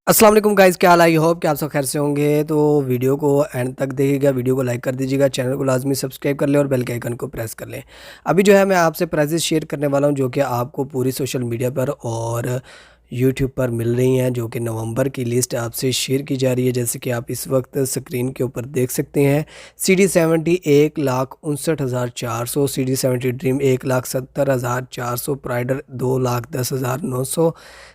अस्सलाम वालेकुम गाइस, क्या हाल है? आई होप कि आप सब खैर से होंगे। तो वीडियो को एंड तक देखिएगा, वीडियो को लाइक कर दीजिएगा, चैनल को लाजमी सब्सक्राइब कर लें और बेल के आइकन को प्रेस कर लें। अभी जो है मैं आपसे प्राइजेस शेयर करने वाला हूं जो कि आपको पूरी सोशल मीडिया पर और यूट्यूब पर मिल रही हैं, जो कि नवंबर की लिस्ट आपसे शेयर की जा रही है। जैसे कि आप इस वक्त स्क्रीन के ऊपर देख सकते हैं, CD70 1,69,400, CD70 ड्रीम 1,70,400, प्राइडर 2,10,900,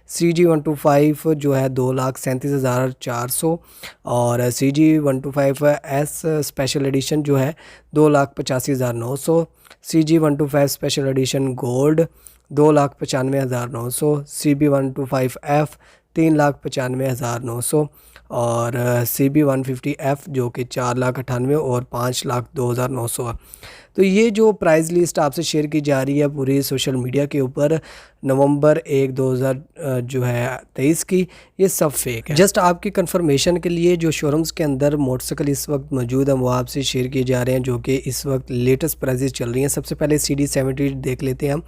CG125 जो है 2,37,400 और CG125S स्पेशल एडिशन जो है 2,85,900, CG125 special edition gold 2,95,900, CB125F 3,95,900 और CB150F जो कि 4,98,000 और 5,02,900 है। तो ये जो प्राइस लिस्ट आपसे शेयर की जा रही है पूरी सोशल मीडिया के ऊपर नवंबर 1 2000 जो है 23 की, ये सब फेक है। जस्ट आपकी कंफर्मेशन के लिए जो शोरूम्स के अंदर मोटरसाइकिल इस वक्त मौजूद हैं वो आपसे शेयर किए जा रहे हैं, जो कि इस वक्त लेटेस्ट प्राइजेस चल रही हैं। सबसे पहले CD70 देख लेते हैं हम,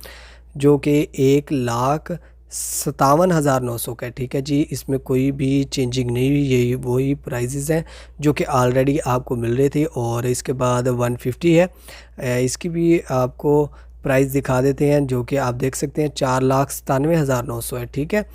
जो कि 1,57,900 का है। ठीक है जी, इसमें कोई भी चेंजिंग नहीं हुई, यही वही प्राइजेस हैं जो कि ऑलरेडी आपको मिल रहे थे। और इसके बाद 150 है, इसकी भी आपको प्राइस दिखा देते हैं, जो कि आप देख सकते हैं 4,97,900 है। ठीक है,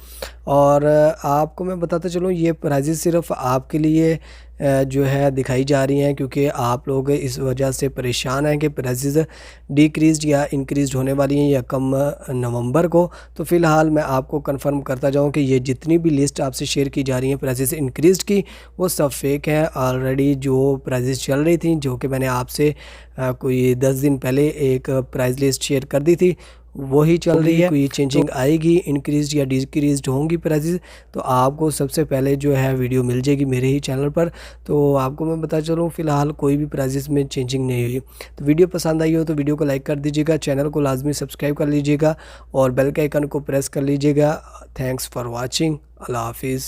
और आपको मैं बताता चलूँ ये प्राइजेस सिर्फ आपके लिए जो है दिखाई जा रही हैं, क्योंकि आप लोग इस वजह से परेशान हैं कि प्राइजेस डिक्रीज़ या इंक्रीज़ होने वाली हैं या कम नवंबर को। तो फ़िलहाल मैं आपको कंफर्म करता जाऊं कि ये जितनी भी लिस्ट आपसे शेयर की जा रही हैं प्राइजेस इंक्रीज़ की, वो सब फेक है। ऑलरेडी जो प्राइजेस चल रही थी, जो कि मैंने आपसे कोई 10 दिन पहले एक प्राइस लिस्ट शेयर कर दी थी, वही चल रही है। कोई चेंजिंग आएगी, इंक्रीज या डिक्रीज होंगी प्राइजेस, तो आपको सबसे पहले जो है वीडियो मिल जाएगी मेरे ही चैनल पर। तो आपको मैं बता चलूँ फ़िलहाल कोई भी प्राइजेस में चेंजिंग नहीं हुई। तो वीडियो पसंद आई हो तो वीडियो को लाइक कर दीजिएगा, चैनल को लाजमी सब्सक्राइब कर लीजिएगा और बेल के आइकन को प्रेस कर लीजिएगा। Thanks for watching. अल्लाह हाफिज़।